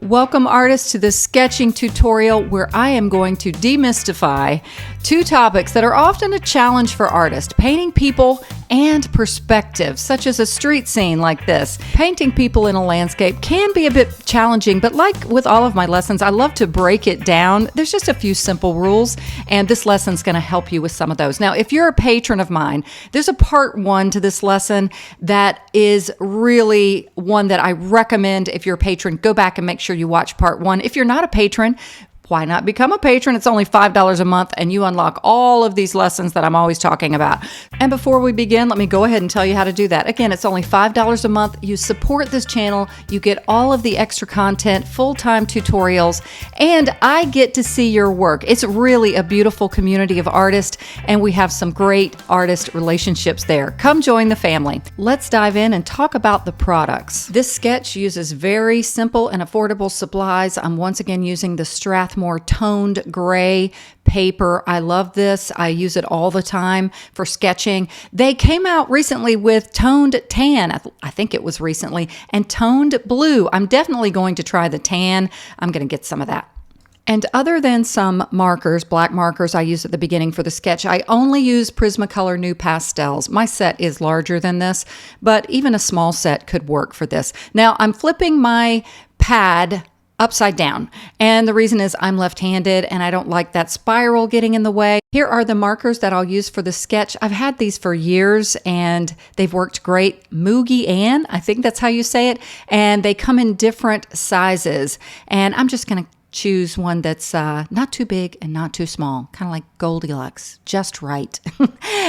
Welcome artists to this sketching tutorial where I am going to demystify two topics that are often a challenge for artists: painting people and perspective, such as a street scene like this. Painting people in a landscape can be a bit challenging, but like with all of my lessons, I love to break it down. There's just a few simple rules, and this lesson's going to help you with some of those. Now, if you're a patron of mine, there's a part 1 to this lesson that is really one that I recommend. If you're a patron, go back and make sure you watch part 1. If you're not a patron, why not become a patron? It's only $5 a month and you unlock all of these lessons that I'm always talking about. And before we begin, let me go ahead and tell you how to do that. Again, it's only $5 a month. You support this channel, you get all of the extra content, full-time tutorials, and I get to see your work. It's really a beautiful community of artists, and we have some great artist relationships there. Come join the family. Let's dive in and talk about the products. This sketch uses very simple and affordable supplies. I'm once again using the Strathmore toned gray paper. I love this. I use it all the time for sketching. They came out recently with toned tan. I think it was recently, and toned blue. I'm definitely going to try the tan. I'm going to get some of that. And other than some markers, black markers I use at the beginning for the sketch, I only use Prismacolor New Pastels. My set is larger than this, but even a small set could work for this. Now I'm flipping my pad upside down. And the reason is I'm left-handed and I don't like that spiral getting in the way. Here are the markers that I'll use for the sketch. I've had these for years and they've worked great. Moogie Ann, I think that's how you say it. And they come in different sizes. And I'm just going to choose one that's not too big and not too small, kind of like Goldilocks, just right.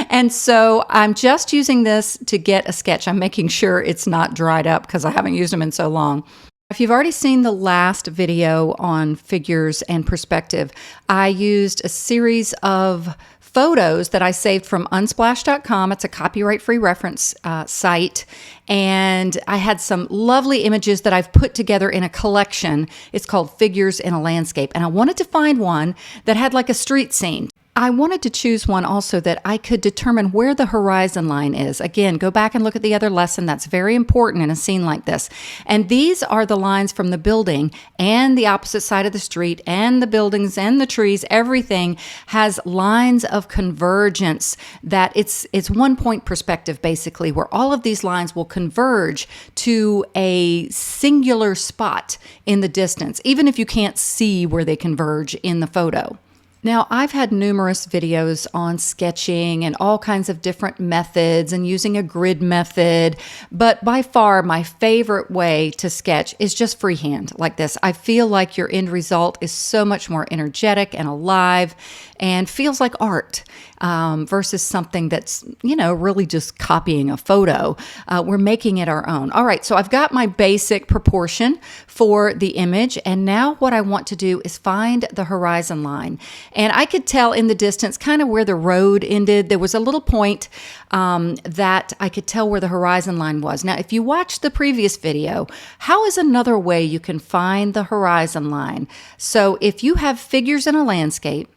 And so I'm just using this to get a sketch. I'm making sure it's not dried up because I haven't used them in so long. If you've already seen the last video on figures and perspective, I used a series of photos that I saved from unsplash.com. It's a copyright-free reference site. And I had some lovely images that I've put together in a collection. It's called Figures in a Landscape. And I wanted to find one that had like a street scene. I wanted to choose one also that I could determine where the horizon line is. Again, go back and look at the other lesson. That's very important in a scene like this. And these are the lines from the building and the opposite side of the street and the buildings and the trees. Everything has lines of convergence that it's one point perspective basically, where all of these lines will converge to a singular spot in the distance, even if you can't see where they converge in the photo. Now, I've had numerous videos on sketching and all kinds of different methods and using a grid method, but by far my favorite way to sketch is just freehand like this. I feel like your end result is so much more energetic and alive and feels like art versus something that's, really just copying a photo. We're making it our own. All right, so I've got my basic proportion for the image, and now what I want to do is find the horizon line. And I could tell in the distance kind of where the road ended. There was a little point that I could tell where the horizon line was. Now, if you watched the previous video, how is another way you can find the horizon line? So if you have figures in a landscape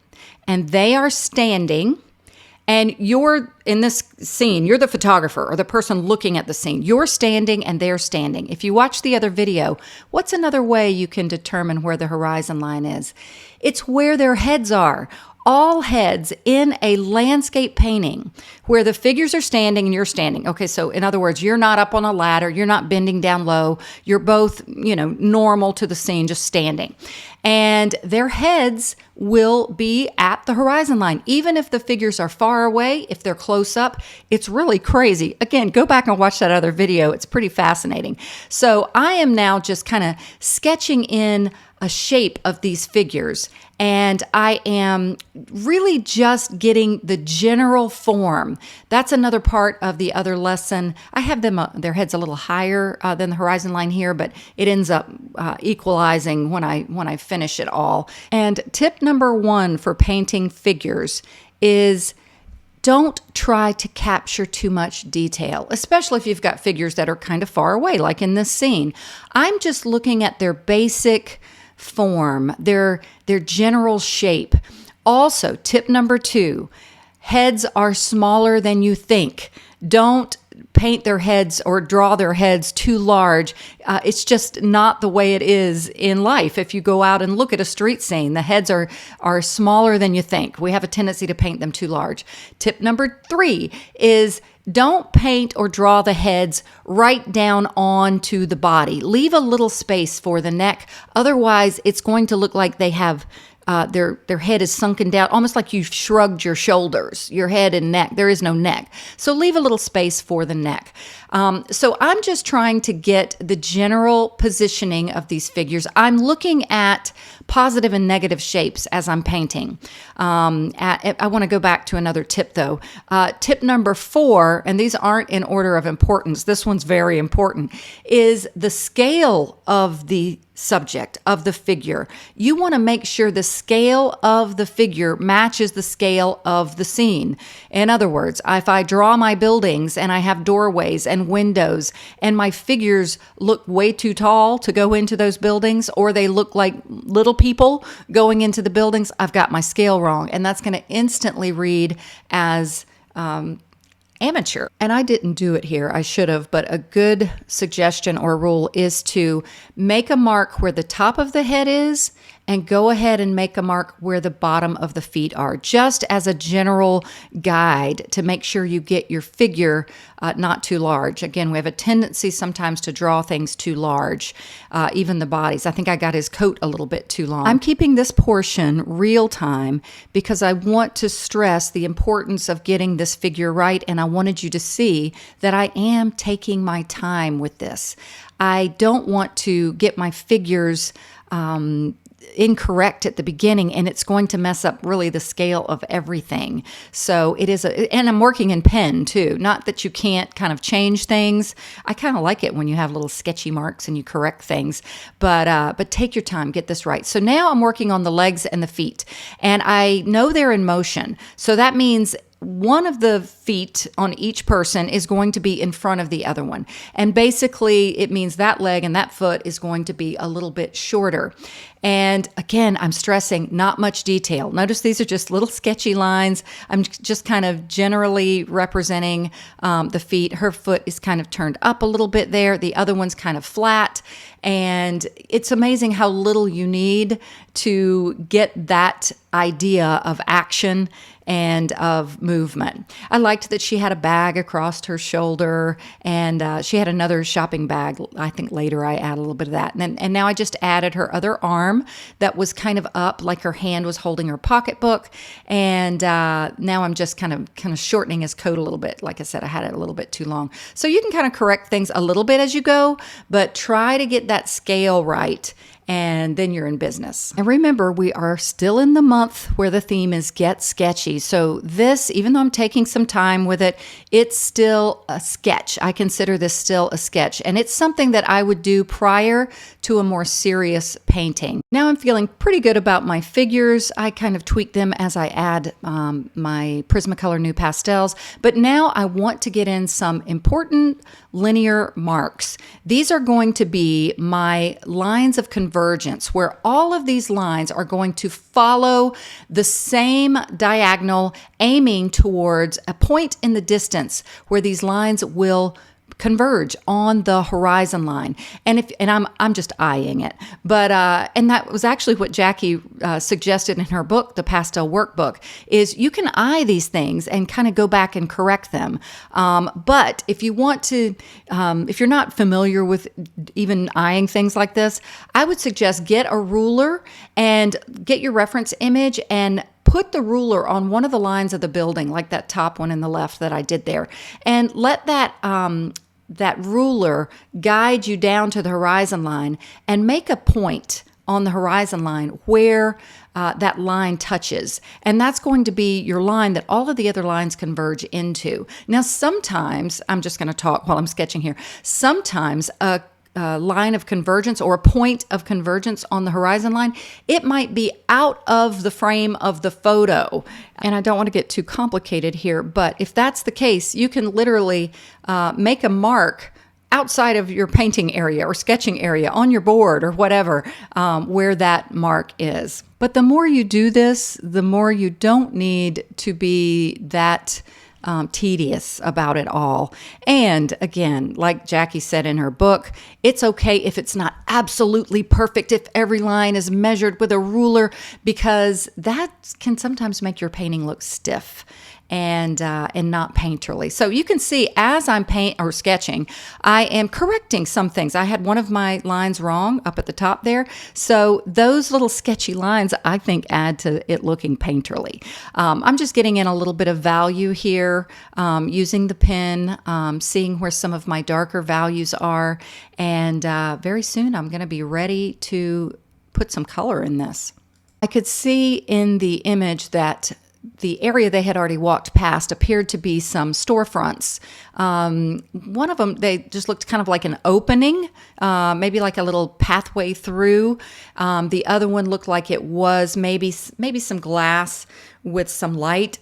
and they are standing, and you're in this scene, you're the photographer or the person looking at the scene. You're standing and they're standing. If you watch the other video, what's another way you can determine where the horizon line is? It's where their heads are. All heads in a landscape painting where the figures are standing and you're standing. Okay, so in other words, you're not up on a ladder, you're not bending down low, you're both, normal to the scene, just standing. And their heads will be at the horizon line. Even if the figures are far away, if they're close up, it's really crazy. Again, go back and watch that other video. It's pretty fascinating. So I am now just kind of sketching in a shape of these figures, and I am really just getting the general form. That's another part of the other lesson. I have them their heads a little higher than the horizon line here, but it ends up equalizing when I finish it all. And tip number 1 for painting figures is don't try to capture too much detail, especially if you've got figures that are kind of far away, like in this scene. I'm just looking at their basic form, their general shape. Also, tip number 2, heads are smaller than you think. Don't paint their heads or draw their heads too large. It's just not the way it is in life. If you go out and look at a street scene, the heads are smaller than you think. We have a tendency to paint them too large. Tip number 3 is don't paint or draw the heads right down onto the body. Leave a little space for the neck. Otherwise, it's going to look like they have their head is sunken down, almost like you've shrugged your shoulders, your head and neck. There is no neck. So leave a little space for the neck. So I'm just trying to get the general positioning of these figures. I'm looking at positive and negative shapes as I'm painting. I want to go back to another tip though. Tip number 4, and these aren't in order of importance, this one's very important, is the scale of the subject, of the figure. You want to make sure the scale of the figure matches the scale of the scene. In other words, if I draw my buildings and I have doorways and windows and my figures look way too tall to go into those buildings, or they look like little people going into the buildings, I've got my scale wrong. And that's going to instantly read as amateur. And I didn't do it here. I should have, but a good suggestion or rule is to make a mark where the top of the head is and go ahead and make a mark where the bottom of the feet are, just as a general guide to make sure you get your figure not too large. Again, we have a tendency sometimes to draw things too large, even the bodies. I think I got his coat a little bit too long. I'm keeping this portion real time because I want to stress the importance of getting this figure right, and I wanted you to see that I am taking my time with this. I don't want to get my figures incorrect at the beginning, and it's going to mess up really the scale of everything. So it is and I'm working in pen too. Not that you can't kind of change things. I kind of like it when you have little sketchy marks and you correct things, but take your time, get this right. So now I'm working on the legs and the feet, and I know they're in motion. So that means one of the feet on each person is going to be in front of the other one. And basically, it means that leg and that foot is going to be a little bit shorter. And again, I'm stressing not much detail. Notice these are just little sketchy lines. I'm just kind of generally representing the feet. Her foot is kind of turned up a little bit there. The other one's kind of flat. And it's amazing how little you need to get that idea of action and of movement. I liked that she had a bag across her shoulder, and she had another shopping bag. I think later I add a little bit of that. And now I just added her other arm that was kind of up, like her hand was holding her pocketbook. And now I'm just kind of shortening his coat a little bit. Like I said, I had it a little bit too long. So you can kind of correct things a little bit as you go, but try to get that scale right, and then you're in business. And remember, we are still in the month where the theme is Get Sketchy. So this, even though I'm taking some time with it, it's still a sketch. I consider this still a sketch. And it's something that I would do prior to a more serious painting. Now I'm feeling pretty good about my figures. I kind of tweak them as I add my Prismacolor New Pastels. But now I want to get in some important linear marks. These are going to be my lines of convergence, where all of these lines are going to follow the same diagonal, aiming towards a point in the distance where these lines will converge on the horizon line. And I'm just eyeing it, but and that was actually what Jackie suggested in her book, the Pastel Workbook, is you can eye these things and kind of go back and correct them. But if you want to, if you're not familiar with even eyeing things like this, I would suggest get a ruler and get your reference image and put the ruler on one of the lines of the building, like that top one in the left that I did there, and let that ruler guide you down to the horizon line, and make a point on the horizon line where that line touches. And that's going to be your line that all of the other lines converge into. Now, sometimes, I'm just going to talk while I'm sketching here, sometimes a line of convergence or a point of convergence on the horizon line, it might be out of the frame of the photo. And I don't want to get too complicated here, but if that's the case, you can literally make a mark outside of your painting area or sketching area on your board or whatever, where that mark is. But the more you do this, the more you don't need to be that tedious about it all. And again, like Jackie said in her book, it's okay if it's not absolutely perfect, if every line is measured with a ruler, because that can sometimes make your painting look stiff and not painterly. So you can see as I'm sketching, I am correcting some things. I had one of my lines wrong up at the top there. So those little sketchy lines, I think, add to it looking painterly. I'm just getting in a little bit of value here, using the pen, seeing where some of my darker values are. And very soon I'm going to be ready to put some color in this. I could see in the image that the area they had already walked past appeared to be some storefronts. One of them, they just looked kind of like an opening, maybe like a little pathway through. The other one looked like it was maybe some glass with some light.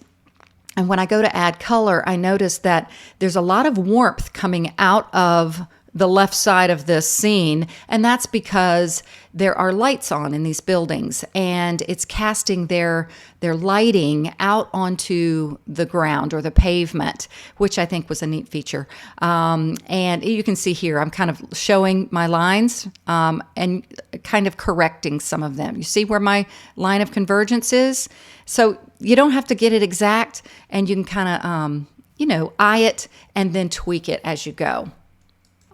And when I go to add color, I notice that there's a lot of warmth coming out of the left side of this scene, and that's because there are lights on in these buildings, and it's casting their lighting out onto the ground or the pavement, which I think was a neat feature. And you can see here, I'm kind of showing my lines and kind of correcting some of them. You see where my line of convergence is? So you don't have to get it exact, and you can kind of, eye it and then tweak it as you go.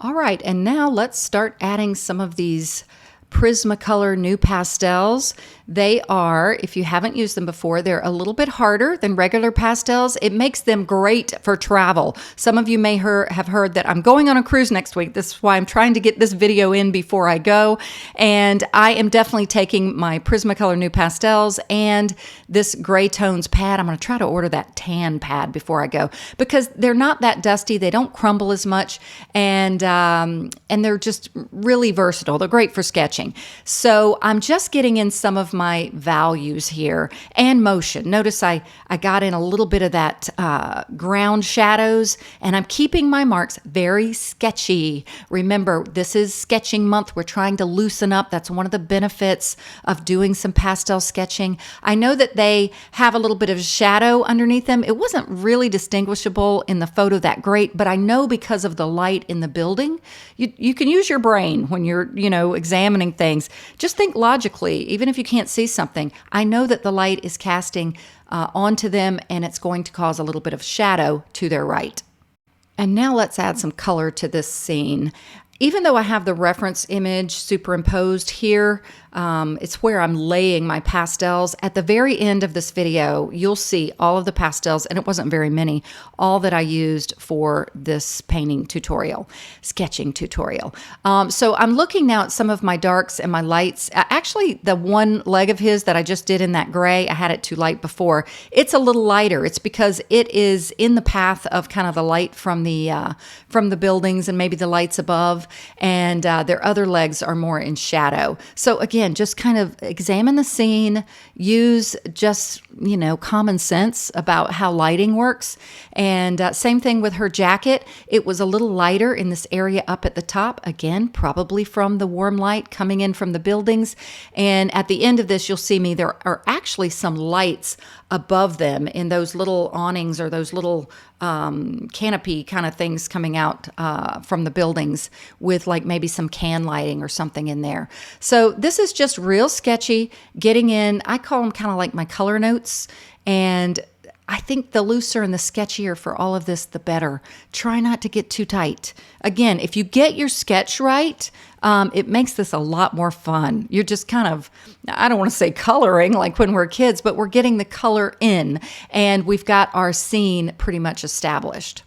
All right, and now let's start adding some of these Prismacolor new pastels. They are, if you haven't used them before, they're a little bit harder than regular pastels. It makes them great for travel. Some of you may have heard that I'm going on a cruise next week. This is why I'm trying to get this video in before I go. And I am definitely taking my Prismacolor new pastels and this gray tones pad. I'm going to try to order that tan pad before I go because they're not that dusty. They don't crumble as much, and they're just really versatile. They're great for sketching. So I'm just getting in some of my values here and motion. Notice I got in a little bit of that ground shadows, and I'm keeping my marks very sketchy. Remember, this is sketching month. We're trying to loosen up. That's one of the benefits of doing some pastel sketching. I know that they have a little bit of shadow underneath them. It wasn't really distinguishable in the photo that great, but I know because of the light in the building, you can use your brain when you're, examining things. Just think logically, even if you can't see something. I know that the light is casting onto them, and it's going to cause a little bit of shadow to their right. And now let's add some color to this scene. Even though I have the reference image superimposed here, it's where I'm laying my pastels. At the very end of this video, you'll see all of the pastels, and it wasn't very many, all that I used for this painting tutorial, sketching tutorial. So I'm looking now at some of my darks and my lights. Actually, the one leg of his that I just did in that gray, I had it too light before. It's a little lighter. It's because it is in the path of kind of the light from the buildings and maybe the lights above, and their other legs are more in shadow. So again, just kind of examine the scene, use just, common sense about how lighting works. And same thing with her jacket. It was a little lighter in this area up at the top, again, probably from the warm light coming in from the buildings. And at the end of this, you'll see me, there are actually some lights above them in those little awnings or those little canopy kind of things coming out from the buildings with like maybe some can lighting or something in there. So this is just real sketchy, getting in, I call them kind of like my color notes, and I think the looser and the sketchier for all of this, the better. Try not to get too tight. Again, if you get your sketch right, it makes this a lot more fun. You're just kind of, I don't want to say coloring like when we're kids, but we're getting the color in, and we've got our scene pretty much established.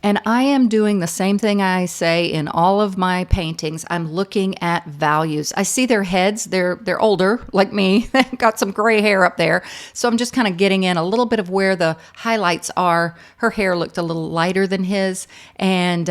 And I am doing the same thing I say in all of my paintings. I'm looking at values. I see their heads. They're older, like me. They've got some gray hair up there. So I'm just kind of getting in a little bit of where the highlights are. Her hair looked a little lighter than his. And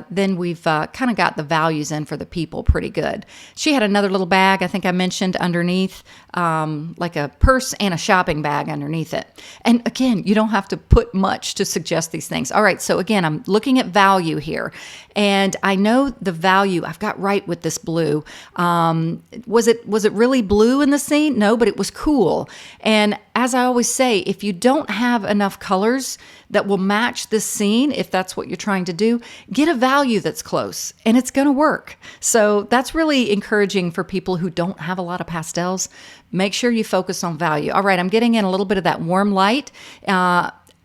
then we've kind of got the values in for the people pretty good. She had another little bag, I think I mentioned, underneath, like a purse and a shopping bag underneath it. And again, you don't have to put much to suggest these things. All right, so again, I'm looking at value here. And I know the value I've got right with this blue. Was it really blue in the scene? No, but it was cool. And as I always say, if you don't have enough colors that will match this scene, if that's what you're trying to do, get a value that's close and it's going to work. So that's really encouraging for people who don't have a lot of pastels. Make sure you focus on value. All right, I'm getting in a little bit of that warm light.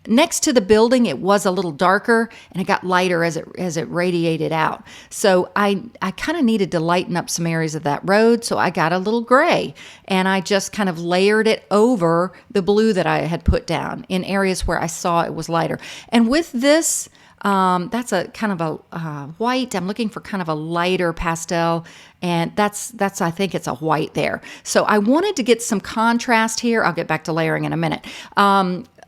Next to the building, it was a little darker and it got lighter as it radiated out. So I kind of needed to lighten up some areas of that road. So I got a little gray and I just kind of layered it over the blue that I had put down in areas where I saw it was lighter. And with this, that's a kind of a white. I'm looking for kind of a lighter pastel, and that's I think it's a white there. So I wanted to get some contrast here. I'll get back to layering in a minute.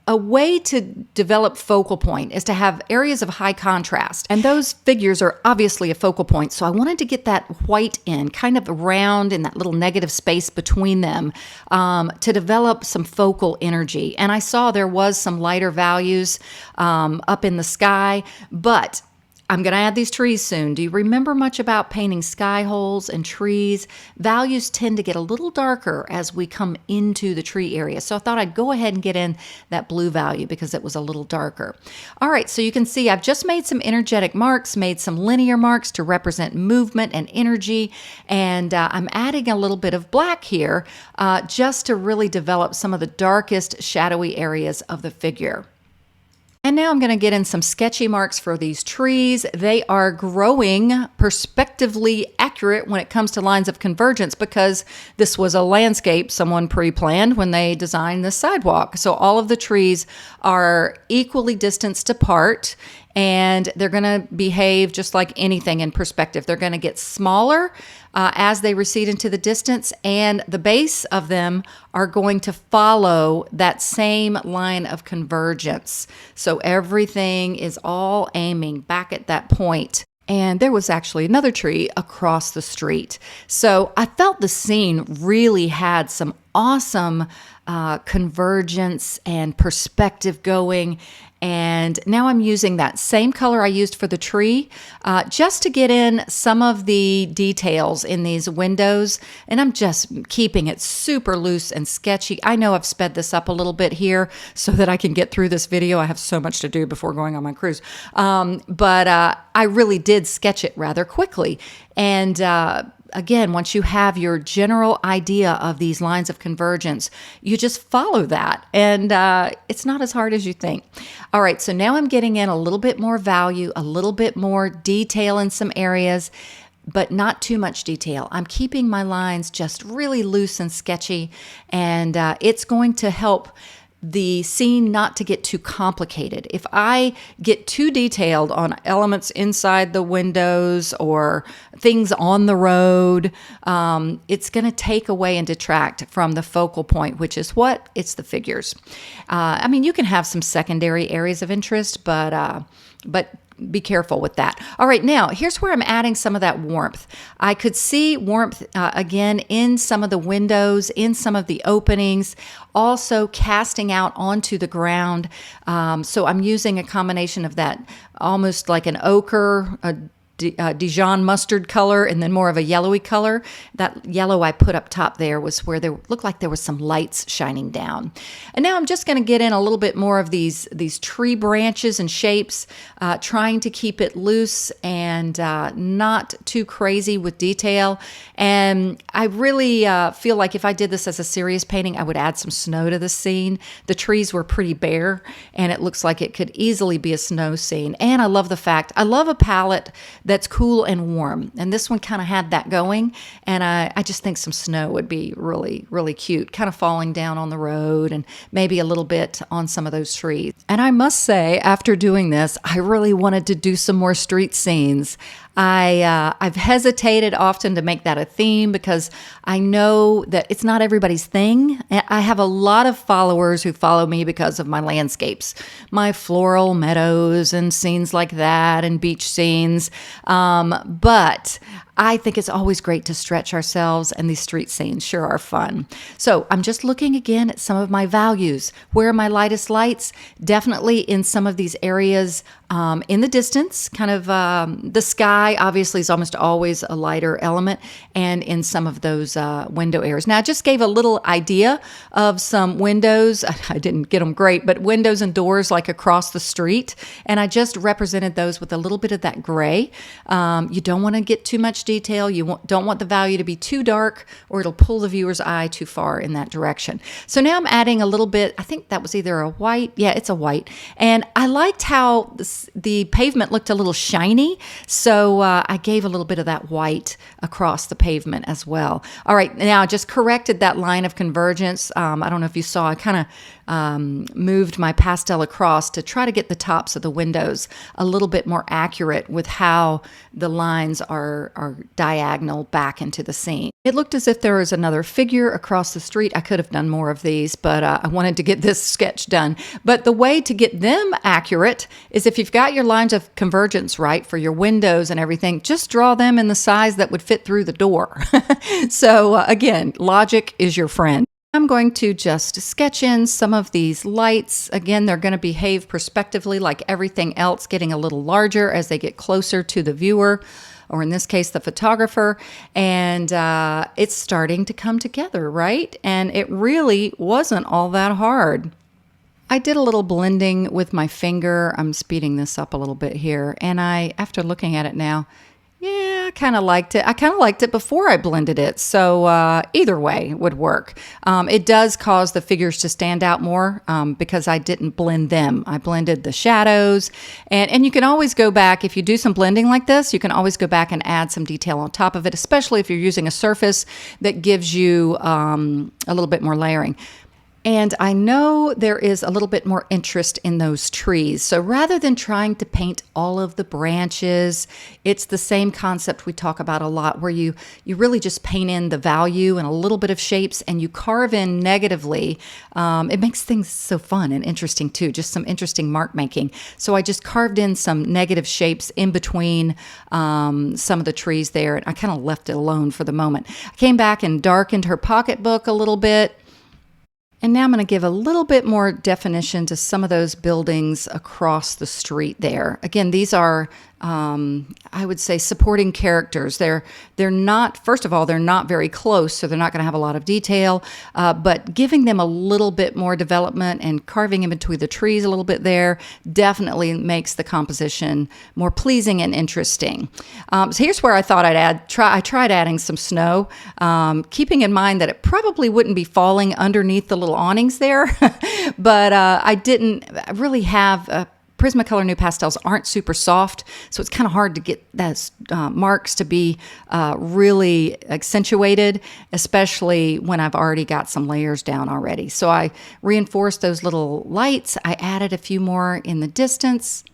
A way to develop focal point is to have areas of high contrast, and those figures are obviously a focal point. So I wanted to get that white in, kind of around in that little negative space between them, to develop some focal energy. And I saw there was some lighter values up in the sky, but I'm going to add these trees soon. Do you remember much about painting sky holes and trees? Values tend to get a little darker as we come into the tree area. So I thought I'd go ahead and get in that blue value because it was a little darker. All right, so you can see I've just made some energetic marks, made some linear marks to represent movement and energy. And I'm adding a little bit of black here just to really develop some of the darkest shadowy areas of the figure. And now I'm going to get in some sketchy marks for these trees. They are growing perspectively accurate when it comes to lines of convergence because this was a landscape someone pre-planned when they designed this sidewalk. So all of the trees are equally distanced apart, and they're going to behave just like anything in perspective. They're going to get smaller as they recede into the distance, and the base of them are going to follow that same line of convergence. So everything is all aiming back at that point. And there was actually another tree across the street. So I felt the scene really had some awesome convergence and perspective going. And now I'm using that same color I used for the tree just to get in some of the details in these windows. And I'm just keeping it super loose and sketchy. I know I've sped this up a little bit here so that I can get through this video. I have so much to do before going on my cruise. But I really did sketch it rather quickly. And again, once you have your general idea of these lines of convergence, you just follow that. And it's not as hard as you think. All right, so now I'm getting in a little bit more value, a little bit more detail in some areas, but not too much detail. I'm keeping my lines just really loose and sketchy, and it's going to help the scene not to get too complicated. If I get too detailed on elements inside the windows or things on the road, it's going to take away and detract from the focal point, which is what? It's the figures. I mean, you can have some secondary areas of interest, but be careful with that. All right, now here's where I'm adding some of that warmth. I could see warmth again in some of the windows, in some of the openings, also casting out onto the ground. So I'm using a combination of that, almost like an ochre, a Dijon mustard color, and then more of a yellowy color. That yellow I put up top there was where there looked like there was some lights shining down. And now I'm just going to get in a little bit more of these tree branches and shapes, trying to keep it loose and not too crazy with detail. And I really feel like if I did this as a serious painting, I would add some snow to the scene. The trees were pretty bare, and it looks like it could easily be a snow scene. And I love the fact, I love a palette that's cool and warm. And this one kind of had that going. And I just think some snow would be really, really cute, kind of falling down on the road and maybe a little bit on some of those trees. And I must say, after doing this, I really wanted to do some more street scenes. I've hesitated often to make that a theme because I know that it's not everybody's thing. I have a lot of followers who follow me because of my landscapes, my floral meadows and scenes like that and beach scenes. But I think it's always great to stretch ourselves, and these street scenes sure are fun. So I'm just looking again at some of my values. Where are my lightest lights? Definitely in some of these areas in the distance, kind of the sky obviously is almost always a lighter element, and in some of those window areas. Now, I just gave a little idea of some windows. I didn't get them great, but windows and doors like across the street, and I just represented those with a little bit of that gray. You don't want to get too much detail. You don't want the value to be too dark, or it'll pull the viewer's eye too far in that direction. So now I'm adding a little bit, I think that was either a white. Yeah, it's a white. And I liked how the pavement looked a little shiny, so I gave a little bit of that white across the pavement as well. All right, now I just corrected that line of convergence. I don't know if you saw, I kind of moved my pastel across to try to get the tops of the windows a little bit more accurate with how the lines are diagonal back into the scene. It looked as if there was another figure across the street. I could have done more of these, but I wanted to get this sketch done. But the way to get them accurate is if you've got your lines of convergence right for your windows and everything, just draw them in the size that would fit through the door. So again, logic is your friend. I'm going to just sketch in some of these lights. Again, they're going to behave prospectively like everything else, getting a little larger as they get closer to the viewer, or in this case, the photographer. And it's starting to come together, right? And it really wasn't all that hard. I did a little blending with my finger. I'm speeding this up a little bit here. And after looking at it now, yeah, I kind of liked it. I kind of liked it before I blended it. So either way would work. It does cause the figures to stand out more because I didn't blend them. I blended the shadows. And you can always go back, if you do some blending like this, you can always go back and add some detail on top of it, especially if you're using a surface that gives you a little bit more layering. And I know there is a little bit more interest in those trees. So rather than trying to paint all of the branches, it's the same concept we talk about a lot, where you really just paint in the value and a little bit of shapes, and you carve in negatively. It makes things so fun and interesting too, just some interesting mark making. So I just carved in some negative shapes in between some of the trees there, and I kind of left it alone for the moment. I came back and darkened her pocketbook a little bit. And now I'm going to give a little bit more definition to some of those buildings across the street there. Again, these are, I would say, supporting characters. They're not, first of all, they're not very close, so they're not going to have a lot of detail, but giving them a little bit more development and carving in between the trees a little bit there definitely makes the composition more pleasing and interesting. So here's where I thought I tried adding some snow, keeping in mind that it probably wouldn't be falling underneath the little awnings there, but I didn't really have Prismacolor NuPastels aren't super soft, so it's kind of hard to get those marks to be really accentuated, especially when I've already got some layers down already. So I reinforced those little lights. I added a few more in the distance.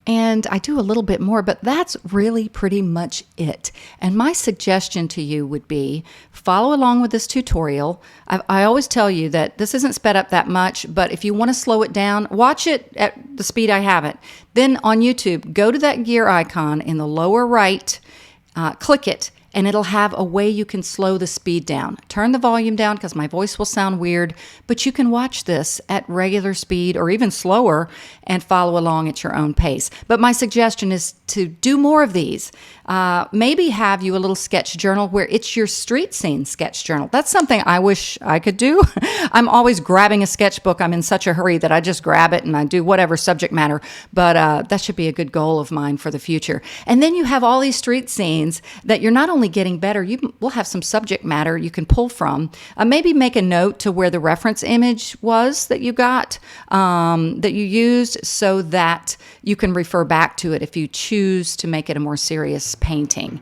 And I do a little bit more, but that's really pretty much it. And my suggestion to you would be follow along with this tutorial. I always tell you that this isn't sped up that much, but if you want to slow it down, watch it at the speed I have it. Then on YouTube, go to that gear icon in the lower right, click it, and it'll have a way you can slow the speed down. Turn the volume down because my voice will sound weird, but you can watch this at regular speed or even slower and follow along at your own pace. But my suggestion is to do more of these. Maybe have you a little sketch journal where it's your street scene sketch journal. That's something I wish I could do. I'm always grabbing a sketchbook. I'm in such a hurry that I just grab it and I do whatever subject matter. But that should be a good goal of mine for the future. And then you have all these street scenes that you're not only getting better, you will have some subject matter you can pull from. Maybe make a note to where the reference image was that you got, that you used, so that you can refer back to it if you choose to make it a more serious painting.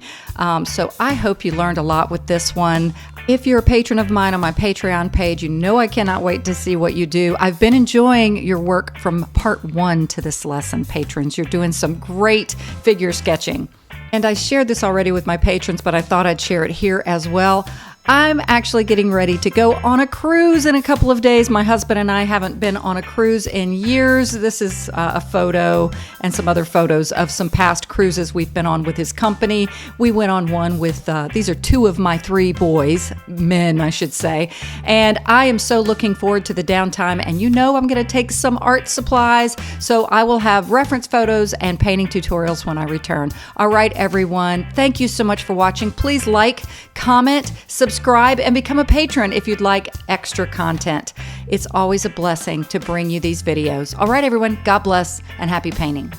So I hope you learned a lot with this one. If you're a patron of mine on my Patreon page, you know I cannot wait to see what you do. I've been enjoying your work from part 1 to this lesson, patrons. You're doing some great figure sketching. And I shared this already with my patrons, but I thought I'd share it here as well. I'm actually getting ready to go on a cruise in a couple of days. My husband and I haven't been on a cruise in years. This is a photo and some other photos of some past cruises we've been on with his company. We went on one with, these are 2 of my 3 boys, men, I should say. And I am so looking forward to the downtime. And you know I'm going to take some art supplies. So I will have reference photos and painting tutorials when I return. All right, everyone. Thank you so much for watching. Please like, comment, subscribe, and become a patron if you'd like extra content. It's always a blessing to bring you these videos. All right, everyone, God bless and happy painting.